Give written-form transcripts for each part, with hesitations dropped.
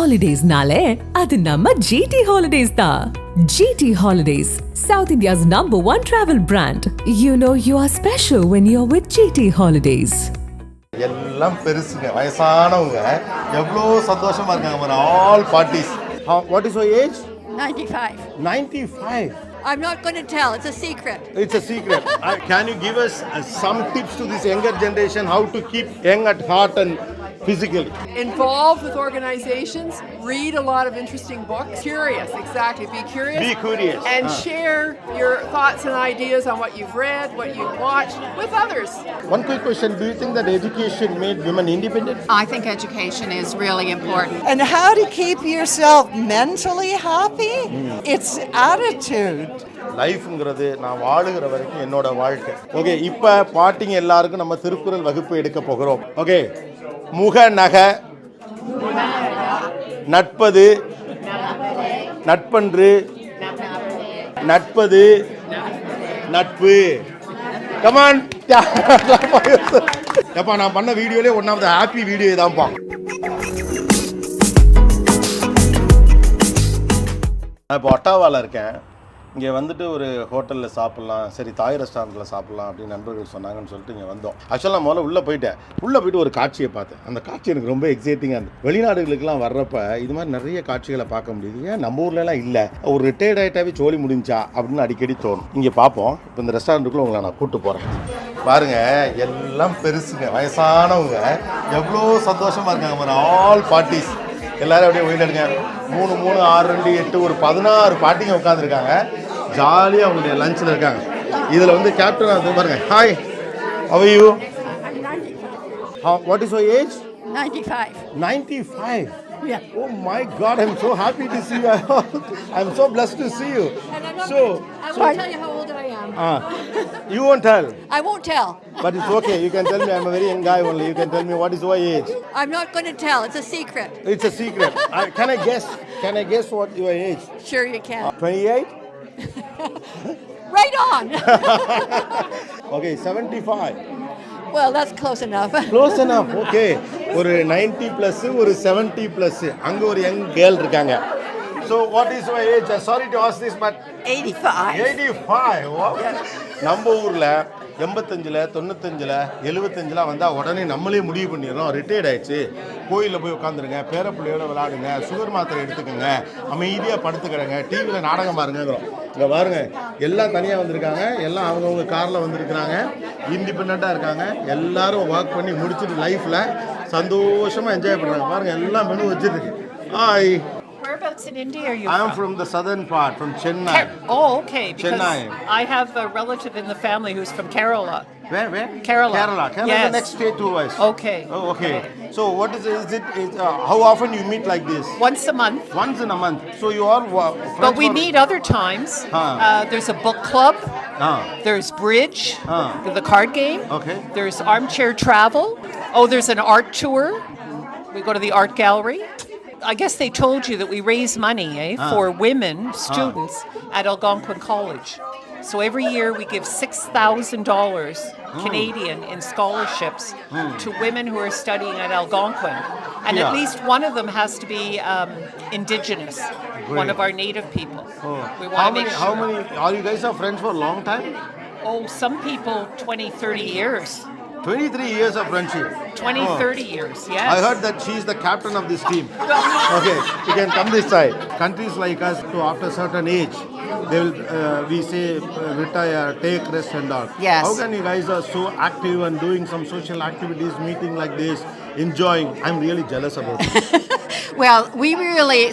Holidays-nale, adu namma GT Holidays da. GT Holidays, South India's #1 travel brand. You know you are special when you're with GT Holidays. எல்லாம் பெருசுங்க வயசானவங்க எவ்வளோ சந்தோஷமா இருக்காங்க all parties. What is your age? 95. 95. I'm not going to tell. It's a secret. It's a secret. Can you give us some tips to this younger generation how to keep young at heart and physically? Involved with organizations, read a lot of interesting books. Curious, exactly. Be curious. Be curious. And share your thoughts and ideas on what you've read, what you've watched with others. One quick question. Do you think that education made women independent? I think education is really important. And how to keep yourself mentally happy? It's attitude. லைஃப்ங்கிறது நான் வாழுகிற வரைக்கும் என்னோட வாழ்க்கை. Okay, இப்போ பாட்டிங்க எல்லாருக்கும் நம்ம திருக்குறள் வகுப்பு எடுக்க போகிறோம். ஓகே, முக நக நட்பது நட்பன்று நட்பது நட்பு. கமான். எப்பா நான் பண்ண வீடியோலே one of the happy video இதான்ப்பா. நான் இப்போ ஒட்டாவாவில் இருக்கேன். இங்கே வந்துட்டு ஒரு ஹோட்டலில் சாப்பிட்லாம், சரி தாய் ரெஸ்டாரண்ட்டில் சாப்பிட்லாம் அப்படின்னு நண்பர்கள் சொன்னாங்கன்னு சொல்லிட்டு இங்கே வந்தோம். ஆக்சுவலாக முதல்ல உள்ளே போயிட்டு ஒரு காட்சியை பார்த்தேன். அந்த காட்சி எனக்கு ரொம்ப எக்ஸைட்டிங்காக இருந்தது. வெளிநாடுகளுக்கெல்லாம் வர்றப்ப இது மாதிரி நிறைய காட்சிகளை பார்க்க முடியுது. ஏன் நம்ம ஊர்லலாம் இல்லை, ஒரு ரிட்டையர்ட் ஆகிட்டாவே சோழி முடிஞ்சா அப்படின்னு அடிக்கடி தோணும். இங்கே பார்ப்போம். இப்போ இந்த ரெஸ்டாரண்ட்டுக்குள்ளே உங்களை நான் கூப்பிட்டு போகிறேன். பாருங்கள், எல்லாம் பெருசுங்க வயசானவங்க எவ்வளோ சந்தோஷமாக இருக்காங்க. ஆல் பார்ட்டிஸ் எல்லோரும் அப்படியே ஒயிட் எடுங்க. 3 3 6 2 8 ஒரு 16 பாட்டிங்க உட்காந்துருக்காங்க. ஜாலியாக அவங்களுடைய லஞ்சில் இருக்காங்க. இதில் வந்து கேப்டன் அது பாருங்க. Hi, how are you? What is your age? 95. 95. Yeah. Oh my God, I'm so happy to see you. I'm so blessed to see you. And I'm not So, I won't tell you how old I am. you won't tell. I won't tell. But it's okay. You can tell me. I'm a very young guy only. You can tell me what is your age. I'm not going to tell. It's a secret. It's a secret. Can I guess? Can I guess what your age? Sure you can. 28? Right on. Okay, 75. Well, that's close enough. Close enough. Okay. ஒரு 90 plus ஒரு 70 plus அங்க ஒரு young girl இருக்காங்க. So what is your age? Sorry to ask this, but 85. 85. Wow. நம்ம ஊர்ல 85ல 95ல 75ல வந்தால் உடனே நம்மளே முடிவு பண்ணிடுறோம், ரிட்டையர்ட் ஆயிடுச்சு, கோயிலில் போய் உட்காந்துருங்க, பேரப்பிள்ளையோட விளையாடுங்க, சுகர் மாத்திரை எடுத்துக்கோங்க, அமைதியாக படுத்துக்கிறேங்க, டிவியில் நாடகம் பாருங்கிறோம். இங்கே பாருங்க, எல்லாம் தனியாக வந்திருக்காங்க, எல்லாம் அவங்கவுங்க காரில் வந்திருக்கிறாங்க, இண்டிபெண்ட்டாக இருக்காங்க, எல்லாரும் ஒர்க் பண்ணி முடிச்சுட்டு லைஃப்பில் சந்தோஷமாக என்ஜாய் பண்ணுறாங்க. பாருங்கள், எல்லாம் மெனு வச்சுருக்கு. Hi. Whereabouts in India are you I am from? from the southern part, from Chennai. Oh, okay. Because Chennai. I have a relative in the family who's from Kerala. Where? Kerala. Kerala is Yes. the next state to us. Okay. Oh, okay. So what is it? How often you meet like this? Once a month. Once in a month. So you all friends. But we meet other times. Huh. There's a book club. Ah. There's bridge. Huh. The card game. Okay. There's armchair travel. Oh, there's an art tour. We go to the art gallery. I guess they told you that we raise money for women students at Algonquin College. So every year we give $6,000 Canadian in scholarships to women who are studying at Algonquin. And at least one of them has to be Indigenous, one of our native people. We want to make sure. How many? Are you guys are friends for a long time? Oh, some people 20, 30 years. 23 years of friendship. 20, 30 years, yes. I heard that she's the captain of this team. Okay, you can come this side. Countries like us, so after a certain age, they will, we say, retire, take rest and all. Yes. How can you guys are so active and doing some social activities, meeting like this, enjoying? I'm really jealous about it. Well, we really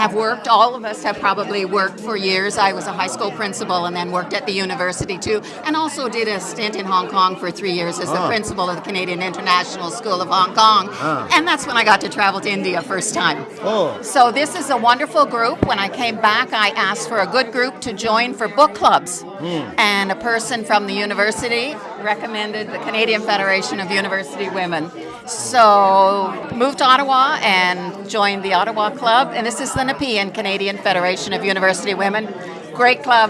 have worked, all of us have probably worked for years. I was a high school principal and then worked at the university too, and also did a stint in Hong Kong for 3 years as the principal of the Canadian International School of Hong Kong. And that's when I got to travel to India first time. So this is a wonderful group. When I came back, I asked for a good group to join for book clubs. And a person from the university recommended the Canadian Federation of University Women. So moved to Ottawa and joined the Ottawa Club. And this is the Nepean Canadian Federation of University Women. Great club,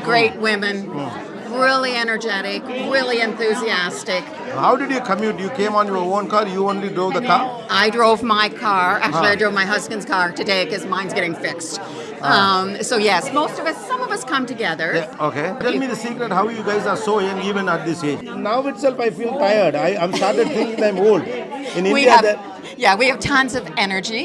great women, really energetic, really enthusiastic. How did you commute? You came on your own car? You only drove the car? I drove my car. Actually, I drove my husband's car today because mine's getting fixed. So yes, some of us come together. Yeah, okay. Tell me the secret how you guys are so young even at this age. Now itself I feel tired. I'm started thinking I'm old. In We India, have, we have tons of energy,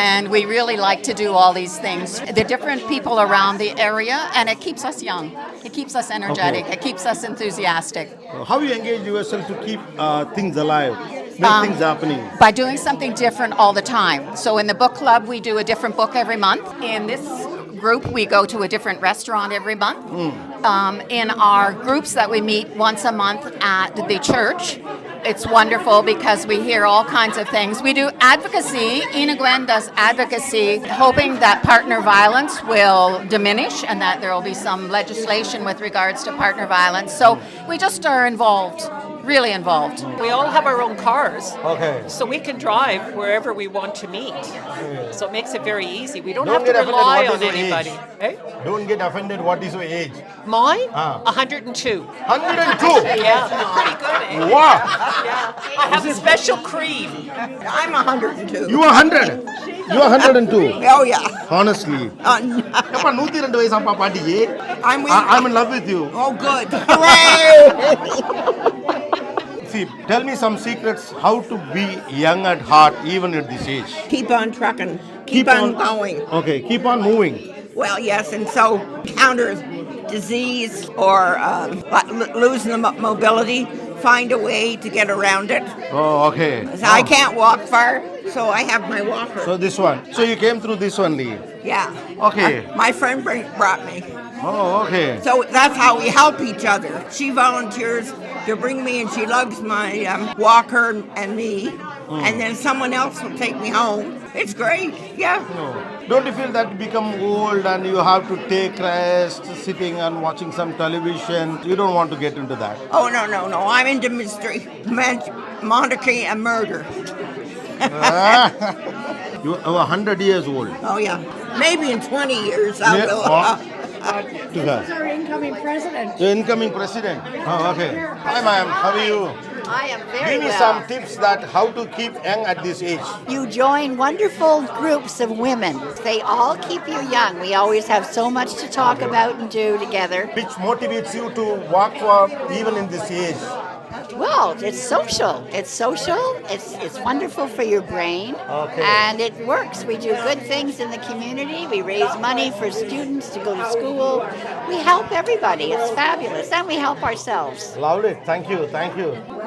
and we really like to do all these things. The different people around the area, and it keeps us young. It keeps us energetic. Okay. It keeps us enthusiastic. how you engage yourself to keep things alive, make things happening? By doing something different all the time. So in the book club, we do a different book every month. In this group, we go to a different restaurant every month. In our groups that we meet once a month at the church, it's wonderful because we hear all kinds of things. We do advocacy. Ina Gwen does advocacy, hoping that partner violence will diminish and that there will be some legislation with regards to partner violence. So we just are involved, really involved. We all have our own cars. Okay. So we can drive wherever we want to meet. So it makes it very easy. We don't Don't have to get offended, rely what on is your anybody. age? Eh? Don't get offended. What is your age? Mine? 102. 102. Yeah, pretty good, eh? Wow. Yeah. I have a special cream. I'm 102. You are 100. You are 102. Oh, yeah. Honestly. எப்பா 102 வயசாப்பா பாட்டிக்கு? I'm in love with you. Oh, good. See, tell me some secrets how to be young at heart even at this age. Keep on trucking. Keep on going. Okay, keep on moving. Well, yes, and so counter disease or losing the mobility, find a way to get around it. Oh, okay. So I can't walk far, so I have my walker. So this one. So you came through this only. Yeah. Okay. My friend brought me. Oh, okay. So that's how we help each other. She volunteers to bring me and she lugs my walker and me, and then someone else will take me home. It's great, yeah. No. Don't you feel that you become old and you have to take rest, sitting and watching some television? You don't want to get into that. Oh, no. I'm into mystery, monarchy, and murder. You are 100 years old. Oh, yeah. Maybe in 20 years I Yeah, will. To her. Our incoming president. The incoming president. Oh, okay. Hi, ma'am. How are you? I am very Give me some tips that how to keep young at this age. You join wonderful groups of women. They all keep you young. We always have so much to talk about and do together. Which motivates you to work for even in this age? Well, it's social. It's wonderful for your brain. Okay. And it works. We do good things in the community. We raise money for students to go to school. We help everybody. It's fabulous. And we help ourselves. Lovely. Thank you.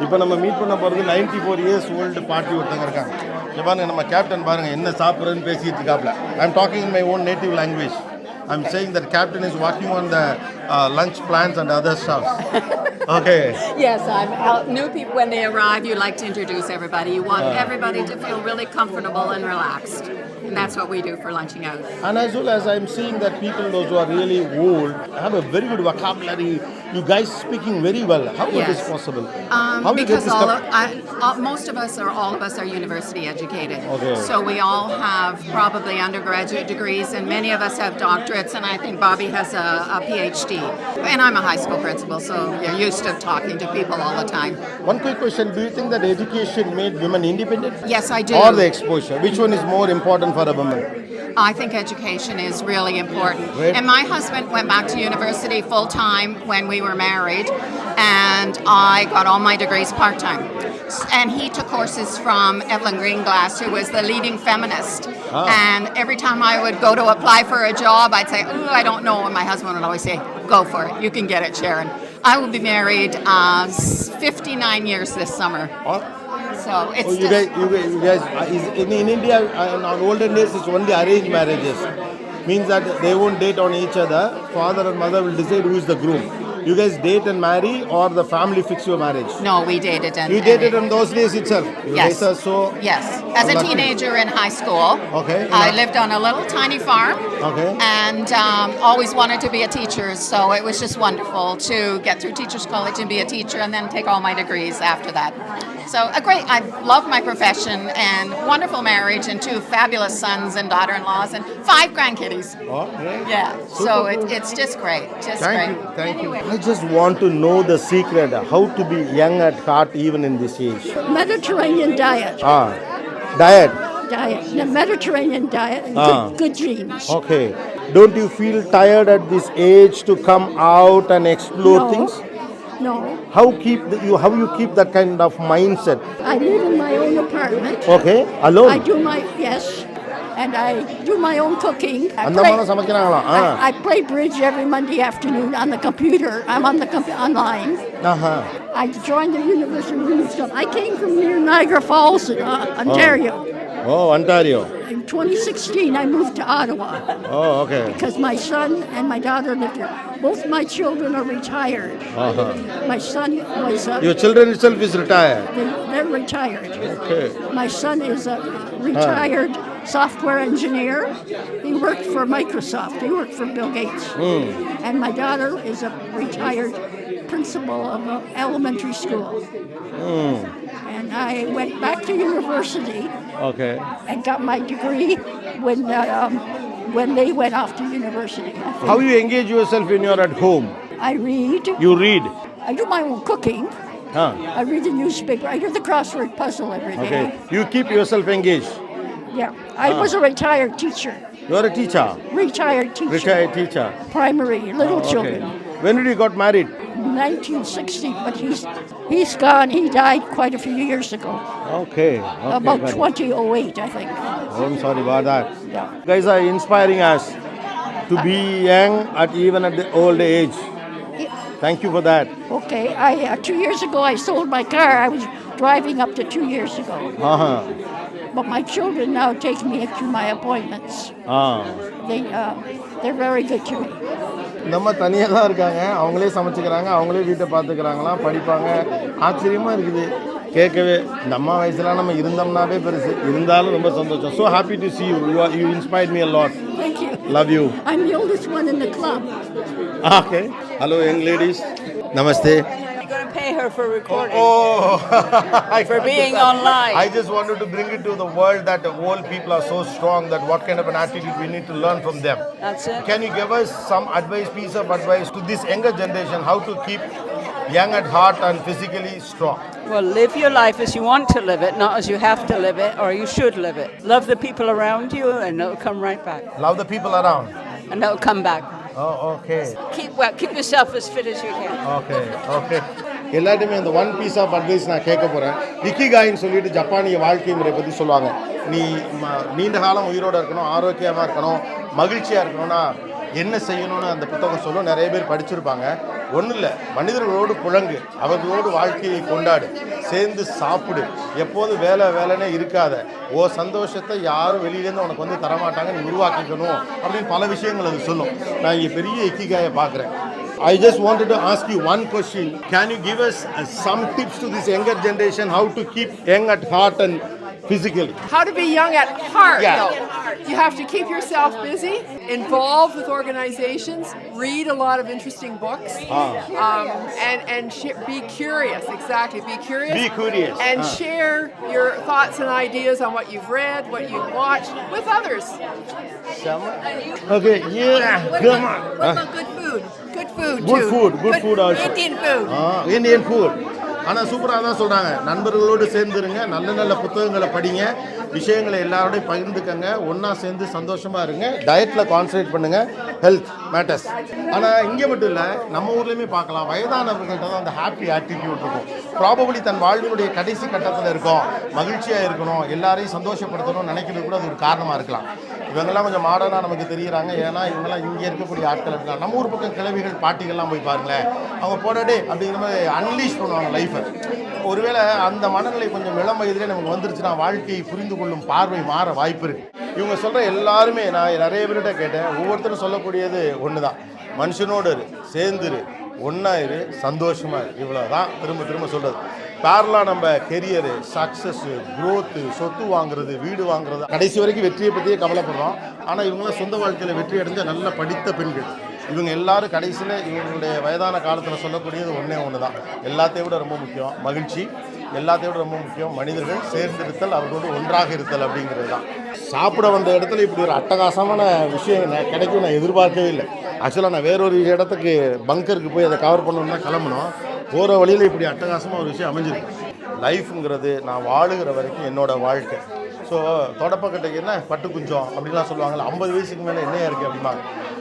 இப்போ நம்ம meet பண்ண போகிறது 94 years old பாட்டி ஒருத்தங்க இருக்காங்க. இங்க பாருங்க நம்ம கேப்டன் பாருங்க என்ன சாப்பிட்றேன்னு பேசிட்டு இருக்காப்ல. I'm talking in my own native language. I'm saying that captain is working on the lunch plans and other stuff. Okay. Yes, new people, when they arrive, you like to introduce everybody. You want everybody to feel really comfortable and relaxed. And that's what we do for lunching out. And as well as I'm seeing that people, those who are really old, have a very good vocabulary. You guys speaking very well. How is this possible? How you get Because this most of us, or all of us, are university educated. Okay. So we all have probably undergraduate degrees, and many of us have doctorates, and I think Bobby has a PhD. And I'm a high school principal, so you're used to talking to people all the time. One quick question. Do you think that education made women independent? Yes, I do. Or the exposure? Which one is more important for a woman? I think education is really important. Right. And my husband went back to university full time when we were married, and I got all my degrees part time. And he took courses from Evelyn Greenglass, who was the leading feminist. And every time I would go to apply for a job, I'd say, "Oh, I don't know." And my husband would always say, "Go for it. You can get it, Sharon." I will be married 59 years this summer. So it's you guys in India, in our olden days, it's only arranged marriages. Means that they won't date on each other. Father and mother will decide who is the groom. You guys date and marry, or the family fix your marriage? No, we dated. You dated in those days itself? You Yes. guys are so Yes. As a lucky. teenager in high school, Okay. I lived on a little tiny farm. Okay. And always wanted to be a teacher, so it was just wonderful to get through Teachers College and be a teacher, and then take all my degrees after that. So I love my profession, and wonderful marriage, and 2 fabulous sons and daughter-in-laws, and 5 grandkiddies. Oh, great. Yeah, so it's just great, just Thank great. you. Thank you. I just want to know the secret how to be young at heart even in this age. Mediterranean diet. Diet. The Mediterranean diet and good dreams. Okay. Don't you feel tired at this age to come out and explore things? No. How you keep that kind of mindset? I live in my own apartment. Okay. Alone? And I do my own cooking. Andaman சமைக்கிறாங்களா? I play bridge every Monday afternoon on the computer. I'm on the online. I joined the University of Wisconsin. I came from near Niagara Falls, Ontario. Oh, Ontario. In 2016, I moved to Ottawa. Oh, okay. Because my son and my daughter lived here. Both my children are retired. My son was... Your children itself is retired? They're retired. Okay. My son is a retired software engineer. He worked for Microsoft. He worked for Bill Gates. And my daughter is a retired principal of an elementary school. And I went back to university. Okay. And got my degree when they went off to university. How you engage yourself when you're at home? I read. You read? I do my own cooking. I read the newspaper. I do the crossword puzzle every day. Okay. You keep yourself engaged? Yeah. I was a retired teacher. You're a teacher? Retired teacher. Retired teacher. Primary, little children. When did you got married? 1960, but he's gone. He died quite a few years ago. Okay. About 2008, I think. Oh, I'm sorry about that. Yeah. Guys are inspiring us to be young even at the old age. Thank you for that. Okay. 2 years ago, I sold my car. I was driving up to 2 years ago. But my children now take me to my appointments. They're very good to me. நம்ம தனியாக தான் இருக்காங்க, அவங்களே சமைச்சுக்கிறாங்க, அவங்களே வீட்டை பார்த்துக்கிறாங்களாம், படிப்பாங்க. ஆச்சரியமாக இருக்குது கேட்கவே. இந்த அம்மா வயசுலாம் நம்ம இருந்தோம்னாவே பெருசு, இருந்தாலும் ரொம்ப சந்தோஷம். So happy to see you. You inspired me a lot. Thank you. Love you. I'm the oldest one in the club. Okay. Hello young ladies. Namaste. You're going to pay her for recording. For being online. I just wanted to bring it to the world that old people are so strong, that what kind of an attitude we need to learn from them. That's it. Can you give us some piece of advice to this younger generation, how to keep young at heart and physically strong? Well, live your life as you want to live it, not as you have to live it or you should live it. Love the people around you and it'll come right back. Love the people around. And it'll come back. Oh, okay. Keep yourself as fit as you can. Okay. எல்லாத்தையுமே இந்த one piece of advice நான் கேட்க போகிறேன். இக்கிகாயின்னு சொல்லிட்டு ஜப்பானிய வாழ்க்கை முறை பற்றி சொல்லுவாங்க. நீ நீண்ட காலம் உயிரோடு இருக்கணும், ஆரோக்கியமாக இருக்கணும், மகிழ்ச்சியாக இருக்கணும்னா என்ன செய்யணும்னு அந்த புத்தகம் சொல்லும். நிறைய பேர் படிச்சிருப்பாங்க. ஒன்றும் இல்லை, மனிதர்களோடு புழங்கு, அவர்களோடு வாழ்க்கையை கொண்டாடு, சேர்ந்து சாப்பிடு, எப்போது வேலைன்னே இருக்காத, சந்தோஷத்தை யாரும் வெளியிலேருந்து உனக்கு வந்து தரமாட்டாங்க, நீ உருவாக்கிக்கணும் அப்படின்னு பல விஷயங்கள் அது சொல்லும். நான் இங்கே பெரிய இக்கிகாயை பார்க்குறேன். I just wanted to ask you one question. Can you give us some tips to this younger generation how to keep young at heart and physically? How to be young at heart, Yeah. though. You have to keep yourself busy, involved with organizations, read a lot of interesting books, and be curious. Exactly, be curious. Be curious. And share your thoughts and ideas on what you've read, what you've watched with others. Okay, yeah, come on. What about good food? Good food, Good too. food also. Indian food. Indian food. ஆனால் சூப்பராக தான் சொல்கிறாங்க. நண்பர்களோடு சேர்ந்துருங்க, நல்ல புத்தகங்களை படிங்க, விஷயங்களை எல்லாரோடையும் பகிர்ந்துக்கங்க, ஒன்றா சேர்ந்து சந்தோஷமாக இருங்க, டயட்டில் கான்சன்ட்ரேட் பண்ணுங்கள், ஹெல்த் மேட்டர்ஸ். ஆனால் இங்கே மட்டும் இல்லை, நம்ம ஊர்லேயுமே பார்க்கலாம், வயதானவர்கள்ட்ட தான் அந்த ஹாப்பி ஆட்டிடியூட் இருக்கும். ப்ராபபிளி தன் வாழ்வினுடைய கடைசி கட்டத்தில் இருக்கும், மகிழ்ச்சியாக இருக்கணும், எல்லாரையும் சந்தோஷப்படுத்தணும்னு நினைக்கிறது கூட அது ஒரு காரணமாக இருக்கலாம். இவங்கெல்லாம் கொஞ்சம் மாடர்னாக நமக்கு தெரிகிறாங்க. ஏன்னா இவங்கெல்லாம் இங்கே இருக்கக்கூடிய ஆட்கள் இருக்காங்க. நம்ம ஊர் பக்கம் கிழவிகள் பாட்டிகள்லாம் போய் பாருங்களேன், அவங்க போடாடே அப்படிங்கிற மாதிரி அன்லீஷ் பண்ணுவாங்க லைஃப்பை. ஒருவேளை அந்த மனநிலை கொஞ்சம் இளம் வயதிலே நமக்கு வந்துருச்சுன்னா வாழ்க்கையை புரிந்து கொள்ளும் பார்வை மாற வாய்ப்பு இருக்குது. இவங்க சொல்கிற எல்லாருமே நான் நிறைய பேர்கிட்ட கேட்டேன், ஒவ்வொருத்தரும் சொல்லக்கூடியது ஒன்று தான், மனுஷனோடு சேர்ந்துரு, ஒன்றா இரு, சந்தோஷமாக இரு, இவ்வளோ தான் திரும்ப சொல்கிறது. பேரலாக நம்ம கெரியரு, சக்ஸஸ்ஸு, க்ரோத்து, சொத்து வாங்குறது, வீடு வாங்குறது, கடைசி வரைக்கும் வெற்றியை பற்றியே கவலைப்படுறோம். ஆனால் இவங்களாம் சொந்த வாழ்க்கையில் வெற்றி அடைஞ்ச நல்ல படித்த பெண்கள். இவங்க எல்லாரும் கடைசியில் இவங்களுடைய வயதான காலத்தில் சொல்லக்கூடியது ஒன்று தான், எல்லாத்தையும் விட ரொம்ப முக்கியம் மகிழ்ச்சி, எல்லாத்தையும் விட ரொம்ப முக்கியம் மனிதர்கள் சேர்ந்திருத்தல், அவர்களோடு ஒன்றாக இருத்தல் அப்படிங்கிறது தான். சாப்பிட வந்த இடத்துல இப்படி ஒரு அட்டகாசமான விஷயம் கிடைக்கும் நான் எதிர்பார்க்கவே இல்லை. ஆக்சுவலாக நான் வேறொரு இடத்துக்கு பங்கருக்கு போய் அதை கவர் பண்ணணும்னா கிளம்பணும். போகிற வழியில் இப்படி அட்டகாசமாக ஒரு விஷயம் அமைஞ்சிருக்கு. லைஃப்ங்கிறது நான் வாழுகிற வரைக்கும் என்னோட வாழ்க்கை. ஸோ தொடப்பக்கட்டைக்கு என்ன பட்டு குஞ்சம் அப்படின்லாம் சொல்லுவாங்கள்ல, 50 வயசுக்கு மேலே என்னையா இருக்குது அப்படிமா.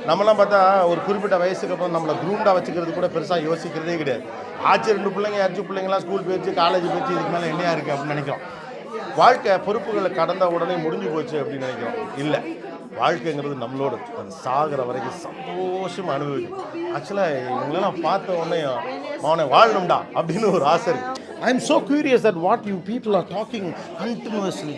நம்மலாம் பார்த்தா ஒரு குறிப்பிட்ட வயசுக்கு அப்புறம் நம்மளை குரூண்டாக வச்சுக்கிறது கூட பெருசாக யோசிக்கிறதே கிடையாது. ஆச்சு 2 பிள்ளைங்க 5 பிள்ளைங்களாம் ஸ்கூல் போயிடுச்சு, காலேஜ் போயிடுச்சு, இதுக்கு மேலே என்னையா இருக்குது அப்படின்னு நினைக்கிறோம். வாழ்க்கை பொறுப்புகளை கடந்த உடனே முடிஞ்சு போச்சு அப்படின்னு நினைக்கிறோம். இல்லை, வாழ்க்கைங்கிறது நம்மளோட அது சாகிற வரைக்கும் சந்தோஷமாக அனுபவிக்கும். ஆக்சுவலாக இவங்களெல்லாம் பார்த்த உடனே அவனை வாழணும்டா அப்படின்னு ஒரு ஆசை இருக்குது. I am so curious at what you people are talking continuously.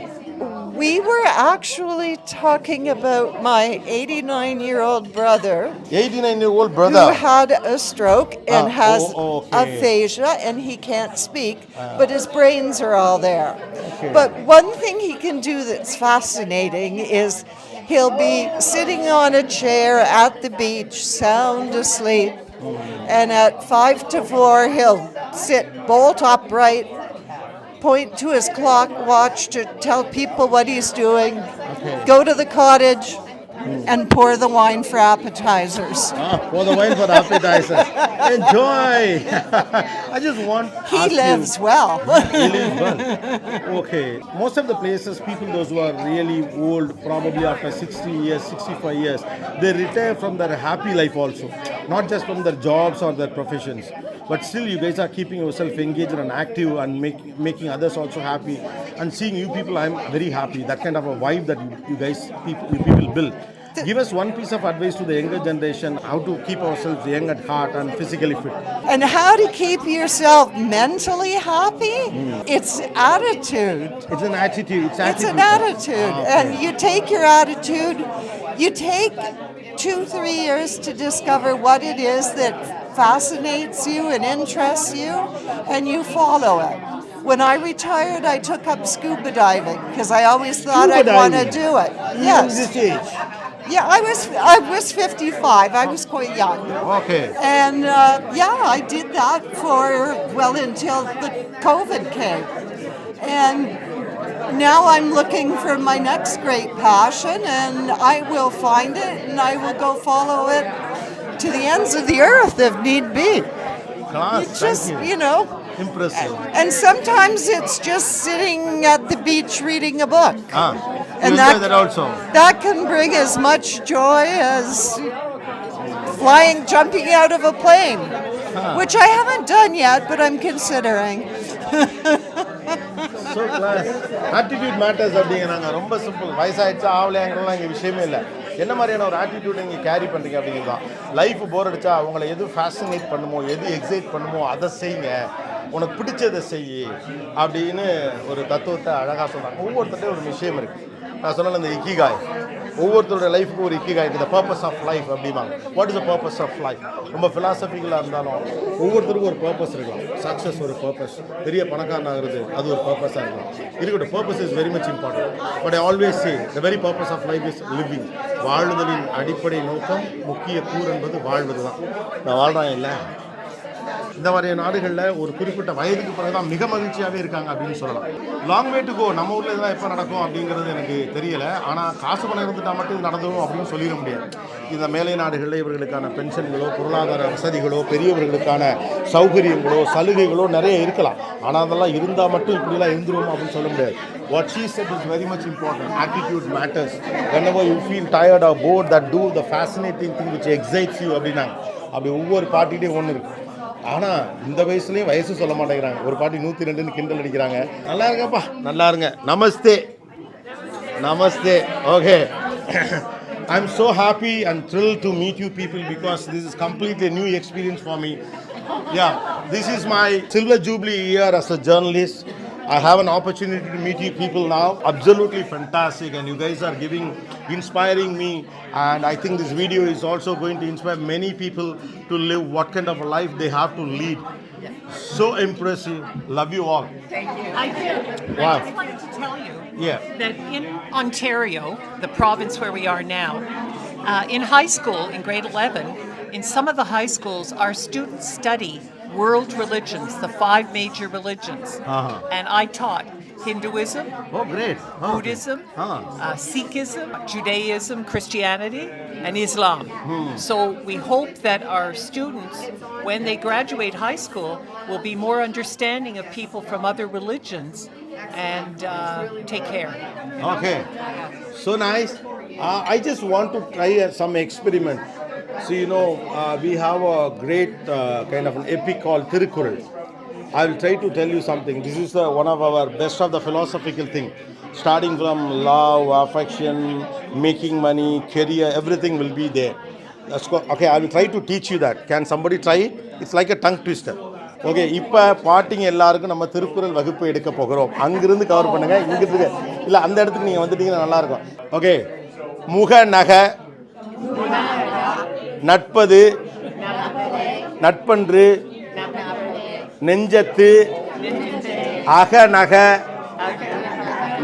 We were actually talking about my 89-year-old brother. 89-year-old brother. Who had a stroke and has okay. aphasia and he can't speak, but his brains are all there. Okay. But one thing he can do that's fascinating is he'll be sitting on a chair at the beach, sound asleep, and at 5 to 4 he'll sit bolt upright, point to his clock watch to tell people what he's doing, go to the cottage, and pour the wine for appetizers. Pour the wine for appetizers. Enjoy. I just want. He lives well. He lives well. Okay. Most of the places, people those who are really old, probably after 60 years, 65 years, they retire from their happy life also, not just from their jobs or their professions. But still, you guys are keeping yourself engaged and active and making others also happy. And seeing you people, I'm very happy. That kind of a vibe that you people build. Give us one piece of advice to the younger generation, how to keep ourselves young at heart and physically fit. And how to keep yourself mentally happy? It's attitude. It's an attitude. It's an attitude. Okay. And you take your attitude, you take 2-3 years to discover what it is that fascinates you and interests you, and you follow it. When I retired, I took up scuba diving because I always thought I'd want to do it. Yes. This age. Yeah, I was 55. I was quite young. Okay. And I did that for until the COVID came. And now I'm looking for my next great passion, and I will find it, and I will go follow it to the ends of the earth if need be. Class, It's just, thank you. you know. Impressive. And sometimes it's just sitting at the beach reading a book. And that also. That can bring as much joy as jumping out of a plane, which I haven't done yet, but I'm considering. So class. Attitude matters அப்படிங்கிறாங்க. ரொம்ப simple. வயசாயிடுச்சா ஆவலையாங்கிறலாம் இங்கே விஷயமே இல்லை. என்ன மாதிரியான ஒரு attitude நீங்கள் carry பண்ணுறீங்க அப்படிங்கிறது தான். லைஃப் போர் அடிச்சா அவங்கள எது ஃபேசினேட் பண்ணுமோ, எது எக்ஸைட் பண்ணுமோ அதை செய்யுங்க, உனக்கு பிடிச்சதை செய் அப்படின்னு ஒரு தத்துவத்தை அழகாக சொல்கிறாங்க. ஒவ்வொருத்தருடைய ஒரு விஷயம் இருக்குது. நான் சொன்னேன் இந்த இக்கிகாய், ஒவ்வொருத்தரோட லைஃபுக்கு ஒரு இக்கிகாய் இருக்குது. த பர்பஸ் ஆஃப் லைஃப் அப்படிம்பாங்க. What is the purpose of life? ரொம்ப ஃபிலாசபிக்கலாக இருந்தாலும் ஒவ்வொருத்தருக்கும் ஒரு பர்பஸ் இருக்கலாம். சக்ஸஸ் ஒரு பர்பஸ், பெரிய பணக்காரன் ஆகிறது அது ஒரு பர்பஸாக இருக்கலாம். இருக்கட்டும், purpose is very much important. But I always say the very purpose of life is living. வாழுதலின் அடிப்படை நோக்கம், முக்கிய கூறு என்பது வாழ்வது தான். நான் வாழ்கிறேன் இல்லை, இந்த மாதிரியான நாடுகளில் ஒரு குறிப்பிட்ட வயதுக்கு பிறகு தான் மிக மகிழ்ச்சியாகவே இருக்காங்க அப்படின்னு சொல்லலாம். Long way to go. நம்ம ஊரில் இதெல்லாம் எப்போ நடக்கும் அப்படிங்கிறது எனக்கு தெரியலை. ஆனால் காசு பணம் இருந்துட்டால் மட்டும் இது நடந்துடும் அப்படின்னு சொல்லிட முடியாது. இந்த மேலை நாடுகளில் இவர்களுக்கான பென்ஷன்களோ, பொருளாதார வசதிகளோ, பெரியவர்களுக்கான சௌகரியங்களோ, சலுகைகளோ நிறைய இருக்கலாம். ஆனால் அதெல்லாம் இருந்தால் மட்டும் இப்படிலாம் இருந்துரும் அப்படின்னு சொல்ல முடியாது. What she said is very much important. Attitude matters. Whenever you feel tired or bored, that do the fascinating thing which excites you அப்படின்னாங்க. அப்படி ஒவ்வொரு பார்ட்டிகிட்டே ஒன்று இருக்குது. ஆனால் இந்த வயசுலேயும் வயசு சொல்ல மாட்டேங்கிறாங்க. ஒரு பாட்டி 102 கிண்டல் அடிக்கிறாங்க. நல்லா இருங்கப்பா, நல்லா இருங்க. நமஸ்தே, நமஸ்தே. Okay. I'm so happy and thrilled to meet you people because this is completely a new experience for me. Yeah, this is my silver jubilee year as a journalist. I have an opportunity to meet you people now. Absolutely fantastic, and you guys are inspiring me, and I think this video is also going to inspire many people to live what kind of a life they have to lead. So impressive. Love you all. Thank you. I just wanted to tell you that in Ontario, the province where we are now, in high school, in grade 11, in some of the high schools, our students study world religions, the 5 major religions. And I taught Hinduism, Oh, great. Buddhism, Sikhism, Judaism, Christianity, and Islam. So we hope that our students, when they graduate high school, will be more understanding of people from other religions and take care. Okay. So nice. I just want to try some experiment. So, we have a great kind of an epic called Tirukkural. I will try to tell you something. This is one of our best of the philosophical thing. Starting from love, affection, making money, career, everything will be there. Okay, I will try to teach you that. Can somebody try it? It's like a tongue twister. Okay, இப்போ பாட்டிங்க எல்லாருக்கும் நம்ம திருக்குறள் வகுப்பு எடுக்க போகிறோம். அங்கிருந்து cover பண்ணுங்க. இங்கிருந்து இல்லை, அந்த இடத்துக்கு நீங்கள் வந்துட்டீங்கன்னா நல்லாயிருக்கும். ஓகே, முக நக நட்பது நட்பன்று நெஞ்சத்து அகநக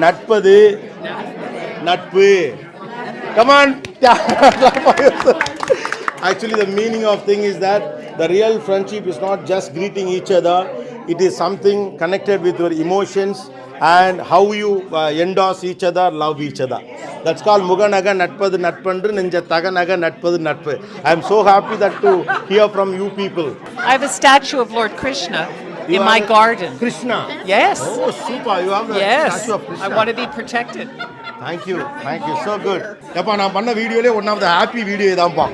நட்பது நட்பு. Come on. Actually, the meaning of thing is that the real friendship is not just greeting each other. It is something connected with your emotions and how you endorse each other, love each other. That's called Muganaga Natpadu Natpandru Ninja Taganaga Natpadu Natpu. I am so happy that to hear from you people. I have a statue of Lord Krishna in my garden. Krishna? Yes. Oh, super. You have the statue of Krishna. I want to be protected. Thank you. So good. Yappa, நான் பண்ண வீடியோலே one of the happy video இதான்ப்பா.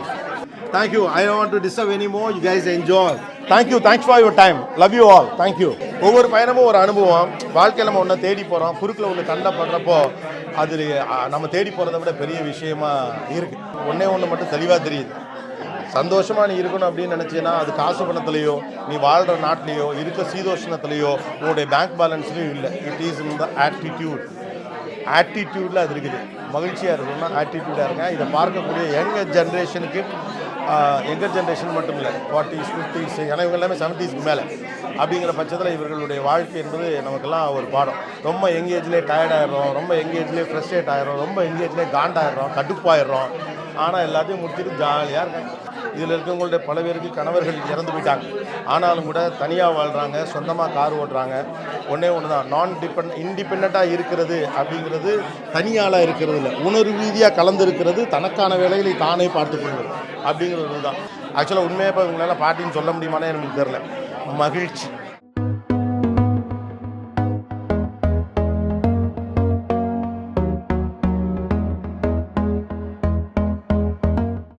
Thank you. I don't want to disturb anymore. You guys enjoy. Thanks for your time. Love you all. Thank you. ஒவ்வொரு பயணமும் ஒரு அனுபவம். வாழ்க்கையில் நம்ம ஒன்று தேடி போகிறோம், குறுக்கில் ஒன்று கண்டப்படுறப்போ அது நம்ம தேடி போகிறத விட பெரிய விஷயமா இருக்குது. ஒன்று மட்டும் தெளிவாக தெரியுது. சந்தோஷமாக நீ இருக்கணும் அப்படின்னு நினச்சின்னா அது காசு பணத்துலையோ, நீ வாழ்கிற நாட்டிலையோ, இருக்க சீதோஷணத்துலையோ, உன்னுடைய பேங்க் பேலன்ஸ்லையும் இல்லை. இட் இஸ் இன் த ஆட்டிடியூடில் அது இருக்குது. மகிழ்ச்சியாக இருக்கணும்னா ஆட்டிடியூடாக இருங்க. இதை பார்க்கக்கூடிய யங்கர் ஜென்ரேஷன் மட்டும் இல்லை, 40s 50s, ஏன்னா இவங்க எல்லாமே 70ஸ்க்கு மேலே. அப்படிங்கிற பட்சத்தில் இவர்களுடைய வாழ்க்கை என்பது நமக்கெல்லாம் ஒரு பாடம். ரொம்ப யங் ஏஜ்லேயே டயர்டாயிடுறோம், ரொம்ப யங் ஏஜ்லேயே ஃப்ரஸ்ட்ரேட் ஆகிடும், ரொம்ப யங் ஏஜ்லேயே காண்டாயிடுறோம், கடுப்பாயிடுறோம். ஆனால் எல்லாத்தையும் முடிச்சுட்டு ஜாலியாக இருக்காங்க. இதில் இருக்கவங்களுடைய பல பேருக்கு கணவர்கள் இறந்து போயிட்டாங்க, ஆனாலும் கூட தனியாக வாழ்கிறாங்க, சொந்தமாக கார் ஓட்டுறாங்க. ஒன்று தான் இண்டிபெண்ட்டாக இருக்கிறது அப்படிங்கிறது தனியாளாக இருக்கிறது இல்லை, உணர்வு ரீதியாக கலந்துருக்கிறது, தனக்கான வேலைகளை தானே பார்த்துக்கொள்வது அப்படிங்கிறது தான். ஆக்சுவலாக உண்மையாக இப்போ இவங்களால பாட்டின்னு சொல்ல முடியுமானே எனக்கு தெரியல. மகிழ்ச்சி.